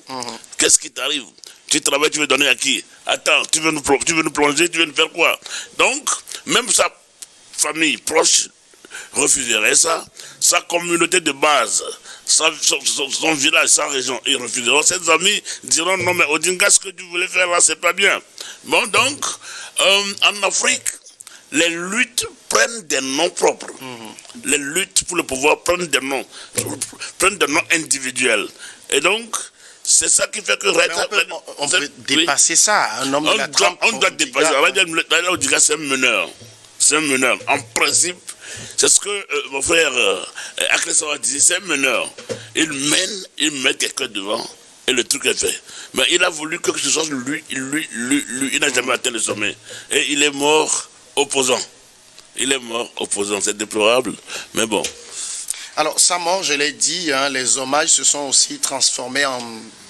Qu'est-ce qui t'arrive? Tu travailles, tu veux donner à qui? Attends, tu veux nous plonger, tu veux nous faire quoi? Donc, même sa famille proche refuserait ça, sa communauté de base, son village, sa région, ils refuseront. Ses amis diront, non mais Odinga, ce que tu voulais faire là, c'est pas bien. Bon, donc, en Afrique, les luttes prennent des noms propres. Les luttes pour le pouvoir prennent des noms individuels. Et donc, c'est ça qui fait que... On peut dépasser ça. Un homme de la trempe... On doit dépasser. Odiga, c'est un meneur. C'est un meneur. En principe, c'est ce que mon frère Aklesawa disait, c'est un meneur. Il met quelqu'un devant et le truc est fait. Mais il a voulu que ce soit lui. Il n'a jamais atteint le sommet. Et il est mort opposant. C'est déplorable. Mais bon. Alors, sa mort, je l'ai dit, les hommages se sont aussi transformés en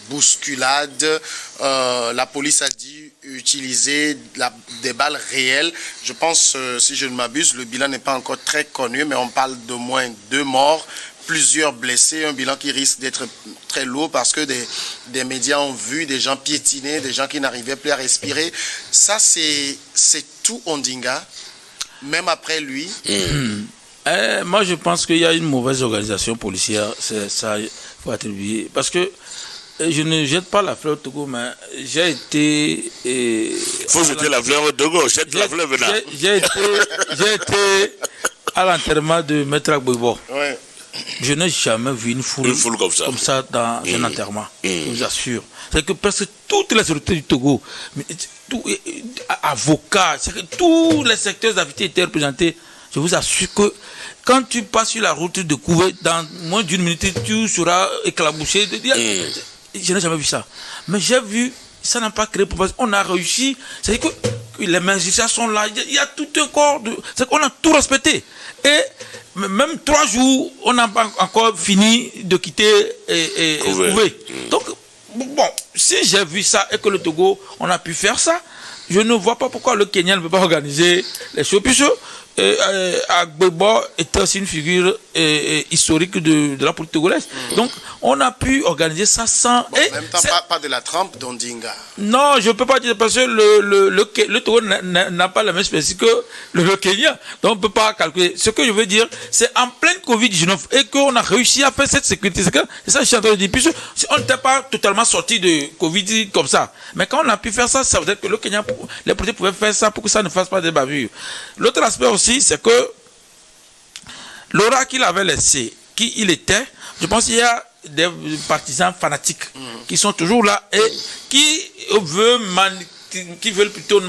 bousculade. La police a dit utiliser des balles réelles. Je pense, si je ne m'abuse, le bilan n'est pas encore très connu, mais on parle d'au moins 2 morts, plusieurs blessés, un bilan qui risque d'être très lourd parce que des médias ont vu des gens piétiner, des gens qui n'arrivaient plus à respirer. Ça, c'est tout Ondinga, même après lui. Moi, je pense qu'il y a une mauvaise organisation policière. Ça, il faut attribuer. Parce que je ne jette pas la fleur au Togo, mais j'ai été... Il faut jeter la fleur au Togo, jette la fleur venant. J'ai été à l'enterrement de Maître Agboibo. Ouais. Je n'ai jamais vu une foule comme ça dans un enterrement, je vous assure. C'est que presque toutes les autorités du Togo, avocats, tous les secteurs d'activité étaient représentés. Je vous assure que quand tu passes sur la route de Kouvé, dans moins d'une minute, tu seras éclaboussé. Je n'ai jamais vu ça. Mais j'ai vu, ça n'a pas créé problème. On a réussi. C'est-à-dire que les magistrats sont là. Il y a tout un corps. C'est qu'on a tout respecté. Et même 3 jours, on n'a pas encore fini de quitter Kouvé. Donc, bon, si j'ai vu ça et que le Togo, on a pu faire ça, je ne vois pas pourquoi le Kenya ne peut pas organiser les choses. Puisque Agboibo était aussi une figure historique de la politique togolaise. Donc, on a pu organiser ça sans... Bon, en même temps, pas de la trempe d'Ondinga. Non, je ne peux pas dire parce que le Togo n'a pas la même espèce que le Kenya. Donc, on ne peut pas calculer. Ce que je veux dire, c'est en pleine Covid-19 et qu'on a réussi à faire cette sécurité. C'est ça que je suis en train de dire. Puisque on n'était pas totalement sorti de Covid comme ça. Mais quand on a pu faire ça, ça veut dire que le Kenya, les politiques pouvaient faire ça pour que ça ne fasse pas des bavures. L'autre aspect aussi, c'est que l'aura qu'il avait laissé, qui il était, je pense qu'il y a des partisans fanatiques qui sont toujours là et qui veulent plutôt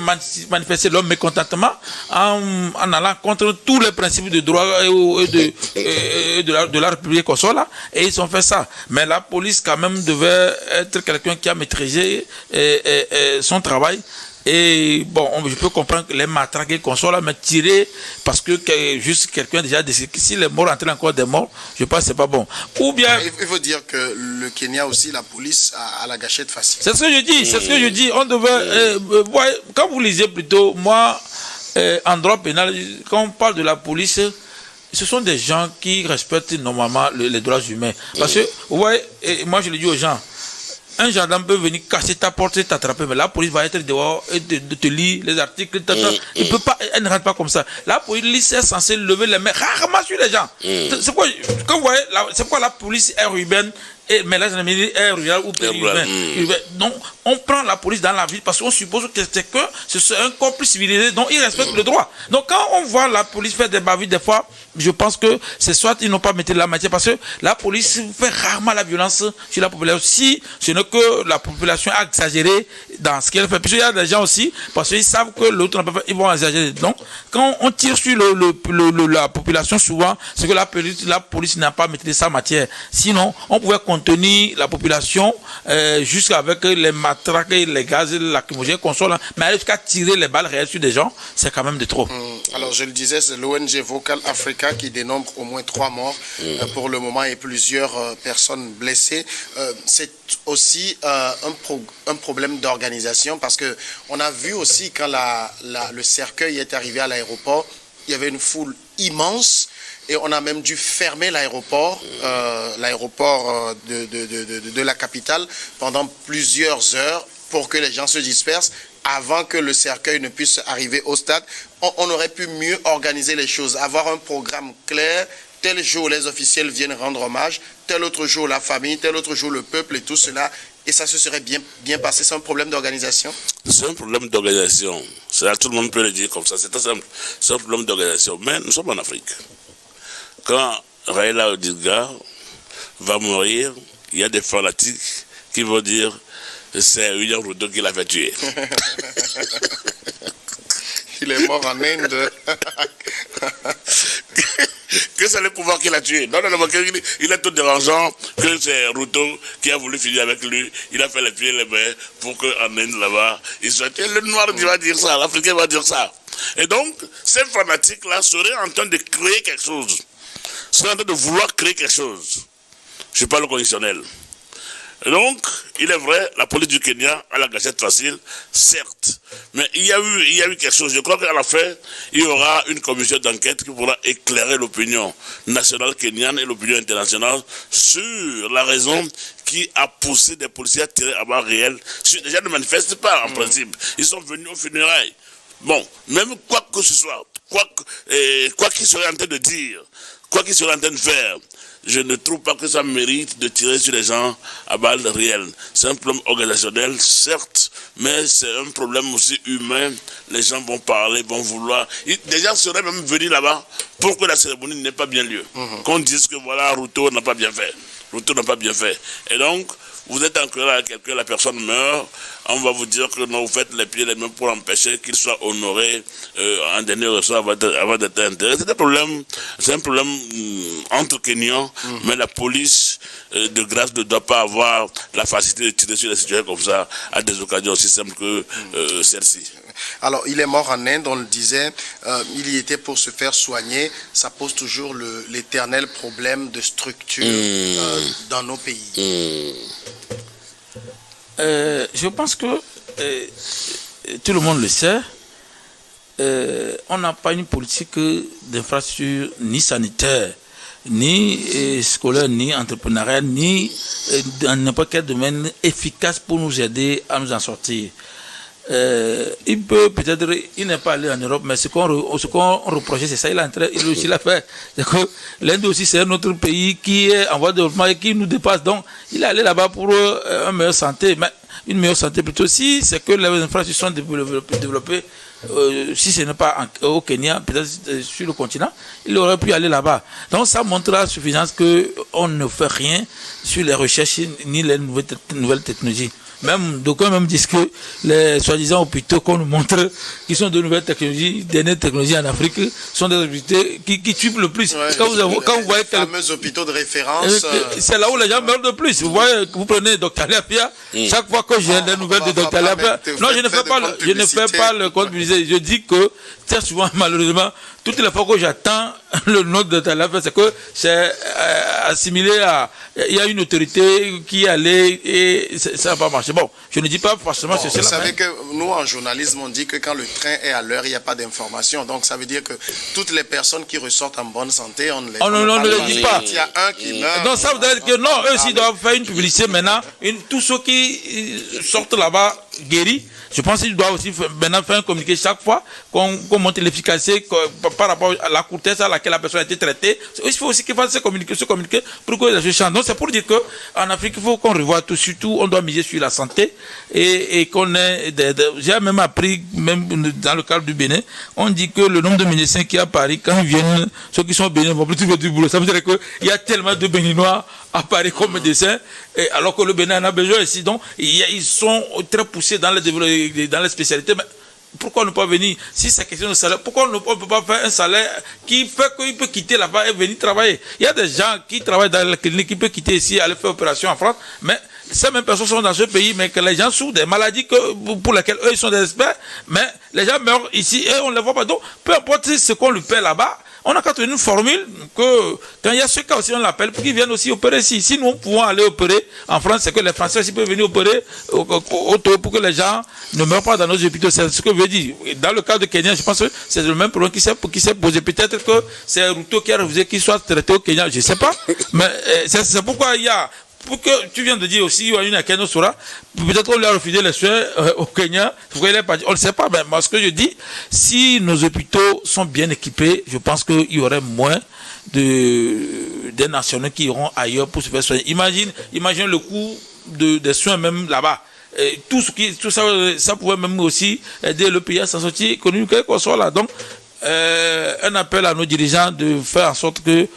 manifester leur mécontentement en allant contre tous les principes de droit et de la République qu'on soit là, et ils ont fait ça. Mais la police quand même devait être quelqu'un qui a maîtrisé son travail. Et bon, je peux comprendre que les matraqués qu'on soit là, mais tirer parce que juste quelqu'un déjà décidé que si les morts entraînent encore des morts, je pense que c'est pas bon. Ou bien... Il faut dire que le Kenya aussi, la police a la gâchette facile. C'est ce que je dis, On devait... quand vous lisez plutôt, moi, en droit pénal, quand on parle de la police, ce sont des gens qui respectent normalement les droits humains. Parce que, moi je le dis aux gens, un gendarme peut venir casser ta porte et t'attraper, mais la police va être dehors et de te lire les articles. Il peut pas, elle ne rentre pas comme ça. La police est censée lever les mains rarement sur les gens. C'est pourquoi la police est urbaine, mais la gendarmerie est rurale ou périurbaine. Donc, on prend la police dans la ville parce qu'on suppose que c'est un corps plus civilisé, donc ils respectent le droit. Donc, quand on voit la police faire des bavures, des fois, je pense que c'est soit ils n'ont pas mis la matière, parce que la police fait rarement la violence sur la population. Si ce n'est que la population a exagéré dans ce qu'elle fait. Puis il y a des gens aussi, parce qu'ils savent que l'autre n'a pas fait, ils vont exagérer. Donc, quand on tire sur la population, souvent, c'est que la police n'a pas maîtrisé sa matière. Sinon, on pouvait contenir la population jusqu'avec les matraques, les gaz, lacrymogènes, consoles, mais aller jusqu'à tirer les balles réelles sur des gens, c'est quand même de trop. Alors, je le disais, c'est l'ONG Vocal Africa qui dénombre au moins 3 morts pour le moment et plusieurs personnes blessées. C'est aussi un problème d'organisation parce que on a vu aussi quand le cercueil est arrivé à l'aéroport, il y avait une foule immense et on a même dû fermer l'aéroport de la capitale pendant plusieurs heures pour que les gens se dispersent avant que le cercueil ne puisse arriver au stade. On aurait pu mieux organiser les choses, avoir un programme clair. Tel jour, les officiels viennent rendre hommage, tel autre jour, la famille, tel autre jour, le peuple et tout cela. et ça se serait bien passé. C'est un problème d'organisation? C'est un problème d'organisation. Tout le monde peut le dire comme ça. C'est très simple. C'est un problème d'organisation. Mais nous sommes en Afrique. Quand Raila Odinga va mourir, il y a des fanatiques qui vont dire que c'est William Ruto qui l'a fait tuer. Il est mort en Inde. Que c'est le pouvoir qui l'a tué. Non, il est tout dérangeant que c'est Ruto qui a voulu finir avec lui. Il a fait les pieds et les mains pour qu'en Inde, là-bas, il soit tué. Le noir il va dire ça, l'Africain va dire ça. Et donc, ces fanatiques-là seraient en train de créer quelque chose. Seraient en train de vouloir créer quelque chose. Je parle au conditionnel. Et donc, il est vrai, la police du Kenya a la gâchette facile, certes. Mais il y a eu quelque chose. Je crois qu'à la fin, il y aura une commission d'enquête qui pourra éclairer l'opinion nationale kenyane et l'opinion internationale sur la raison qui a poussé des policiers à tirer à balles réelles. Les gens ne manifestent pas, en principe. Ils sont venus aux funérailles. Bon, même quoi que ce soit, quoi qu'ils seraient en train de dire, quoi qu'ils seraient en train de faire, je ne trouve pas que ça mérite de tirer sur les gens à balles réelles. C'est un problème organisationnel, certes, mais c'est un problème aussi humain. Les gens vont parler, vont vouloir. Des gens seraient même venus là-bas pour que la cérémonie n'ait pas bien lieu. Qu'on dise que voilà, Ruto n'a pas bien fait. Ruto n'a pas bien fait. Et donc, vous êtes en querelle avec quelqu'un, la personne meurt, on va vous dire que non, vous faites les pieds et les mains pour empêcher qu'il soit honoré en dernier ressort avant d'être enterré. C'est un problème entre Kenyans, mais la police de grâce ne doit pas avoir la facilité de tirer sur les citoyens comme ça à des occasions aussi simples que celle-ci. Alors, il est mort en Inde, on le disait, il y était pour se faire soigner. Ça pose toujours l'éternel problème de structure dans nos pays. Je pense que tout le monde le sait, on n'a pas une politique d'infrastructure ni sanitaire, ni scolaire, ni entrepreneuriale, ni dans n'importe quel domaine efficace pour nous aider à nous en sortir. Il n'est pas allé en Europe, mais ce qu'on reprochait, c'est ça, il aussi l'a fait. C'est que l'Inde aussi, c'est un autre pays qui est en voie de développement et qui nous dépasse. Donc, il est allé là-bas pour une meilleure santé, mais une meilleure santé plutôt. Si c'est que les infrastructures sont développées, si ce n'est pas au Kenya, peut-être sur le continent, il aurait pu aller là-bas. Donc, ça montre à suffisance qu'on ne fait rien sur les recherches ni les nouvelles technologies. Même d'aucuns disent que les soi-disant hôpitaux qu'on nous montre, qui sont de nouvelles technologies, dernières technologies en Afrique, sont des hôpitaux qui tuent le plus. Ouais, quand vous voyez les fameux hôpitaux de référence, c'est là où les gens meurent le plus. Vous voyez, vous prenez Dr Lapia, chaque fois que j'ai des nouvelles de Dr Lapia, non, je ne fais pas le compte publicité. Je dis que très souvent, malheureusement, toutes les fois que j'attends le nom de Dr Lapia, c'est que c'est assimilé à, il y a une autorité qui est allée et ça n'a pas marché. Bon, je ne dis pas forcément c'est cela. Vous savez que nous, en journalisme, on dit que quand le train est à l'heure, il n'y a pas d'information. Donc, ça veut dire que toutes les personnes qui ressortent en bonne santé, on ne les dit pas. Il y a un qui meurt. Donc, ça veut dire que non, eux aussi doivent faire une publicité maintenant. Tous ceux qui sortent là-bas guéris, je pense qu'ils doivent aussi maintenant faire un communiqué chaque fois qu'on montre l'efficacité par rapport à la courtesse à laquelle la personne a été traitée. Il faut aussi qu'ils fassent ce communiqué pour que les choses changent. Donc, c'est pour dire qu'en Afrique, il faut qu'on revoie tout. Surtout, on doit miser sur la santé et qu'on ait j'ai même appris, même dans le cadre du Bénin, on dit que le nombre de médecins qui est à Paris, quand ils viennent, ceux qui sont au Bénin vont plus trouver du boulot. Ça veut dire qu'il y a tellement de Béninois à Paris comme médecins, alors que le Bénin en a besoin ici. Donc, ils sont très poussés dans les spécialités. Mais pourquoi ne pas venir? Si c'est question de salaire, pourquoi on ne peut pas faire un salaire qui fait qu'il peut quitter là-bas et venir travailler? Il y a des gens qui travaillent dans la clinique qui peuvent quitter ici, aller faire opération en France, mais ces mêmes personnes sont dans ce pays, mais que les gens souffrent des maladies pour lesquelles eux ils sont des experts, mais les gens meurent ici et on ne les voit pas. Donc, peu importe ce qu'on lui paie là-bas, on a qu'à trouver une formule que, quand il y a ce cas aussi, on l'appelle pour qu'ils viennent aussi opérer ici. Si nous pouvons aller opérer en France, c'est que les Français aussi peuvent venir opérer pour que les gens ne meurent pas dans nos hôpitaux. C'est ce que je veux dire. Dans le cas de Kenya, je pense que c'est le même problème qui s'est posé. Peut-être que c'est Ruto qui a refusé qu'il soit traité au Kenya, je ne sais pas. Mais c'est pourquoi il y a... Pour que tu viens de dire aussi, il y a une à Kenya Sora, peut-être qu'on lui a refusé les soins au Kenya, on ne le sait pas, mais moi ce que je dis, si nos hôpitaux sont bien équipés, je pense qu'il y aurait moins des nationaux qui iront ailleurs pour se faire soigner. Imagine le coût des soins même là-bas. Et tout ça, ça pouvait même aussi aider le pays à s'en sortir économiquement, qu'on soit là. Donc, un appel à nos dirigeants de faire en sorte que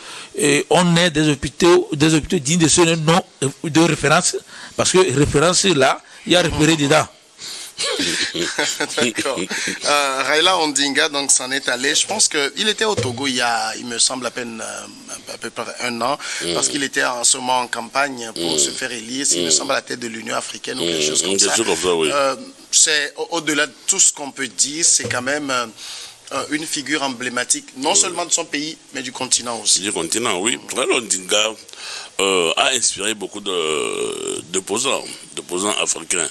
on ait des hôpitaux dignes de ce nom de référence, parce que référence là, il y a repéré dedans. D'accord. Raila Ondinga donc s'en est allé. Je pense qu'il était au Togo il me semble à peine à peu près un an, parce qu'il était en ce moment en campagne pour se faire élire, il me semble, à la tête de l'Union africaine ou quelque chose comme ça. Oui. C'est au-delà de tout ce qu'on peut dire, c'est quand même une figure emblématique, non seulement de son pays, mais du continent aussi. Du continent, oui. Raila Ondinga a inspiré beaucoup d'opposants africains.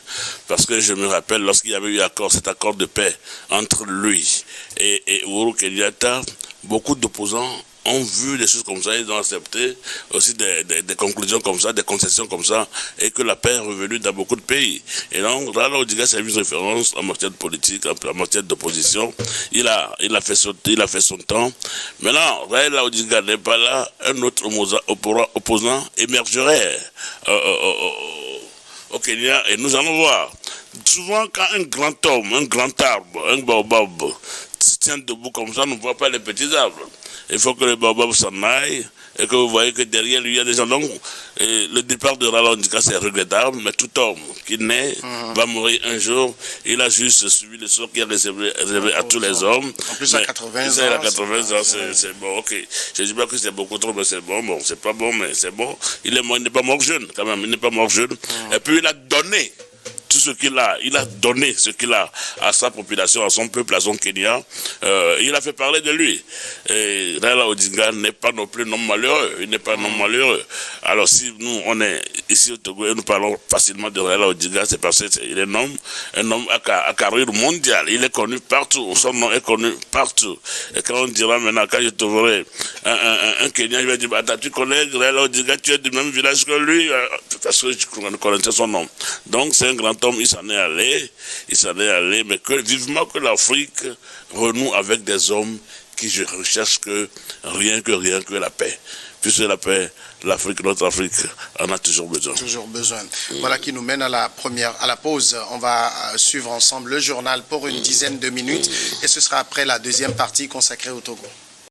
Parce que je me rappelle, lorsqu'il y avait eu cet accord de paix entre lui et Uhuru Kenyatta, beaucoup d'opposants ont vu des choses comme ça, ils ont accepté aussi des conclusions comme ça, des concessions comme ça, et que la paix est revenue dans beaucoup de pays. Et donc, Raila Ondinga, c'est une référence en matière de politique, en matière d'opposition. Il a fait son temps. Maintenant, Raila Ondinga n'est pas là, un autre opposant émergerait au Kenya, et nous allons voir. Souvent, quand un grand homme, un grand arbre, un baobab se tient debout comme ça, on ne voit pas les petits arbres. Il faut que le baobab s'en aille et que vous voyez que derrière lui, il y a des gens. Donc, le départ de Raila Ondinga, c'est regrettable, mais tout homme qui naît va mourir un jour. Il a juste suivi le sort qui est réservé à tous les hommes. En plus, à 80 ans. À 80 ans, c'est bon, ok. Je ne dis pas que c'est beaucoup trop, mais c'est bon. Bon, c'est pas bon, mais c'est bon. Il n'est pas mort jeune, quand même. Il n'est pas mort jeune. Et puis, il a donné tout ce qu'il a, il a donné ce qu'il a à sa population, à son peuple, à son Kenya. Il a fait parler de lui. Et Raila Ondinga n'est pas non plus un homme malheureux. Il n'est pas un homme malheureux. Alors si nous, on est ici au Togo et nous parlons facilement de Raila Ondinga, c'est parce qu'il est un homme à carrière mondiale. Il est connu partout. Son nom est connu partout. Et quand on dira maintenant, quand je trouverai un Kenyan, je vais dire, attends, tu connais Raila Ondinga, tu es du même village que lui, parce que je connaissais son nom. Donc c'est un grand homme, il s'en est allé, mais vivement que l'Afrique renoue avec des hommes qui recherchent rien que la paix. Puisque la paix, l'Afrique, notre Afrique, en a toujours besoin. Toujours besoin. Voilà qui nous mène à la pause. On va suivre ensemble le journal pour une dizaine de minutes et ce sera après la deuxième partie consacrée au Togo.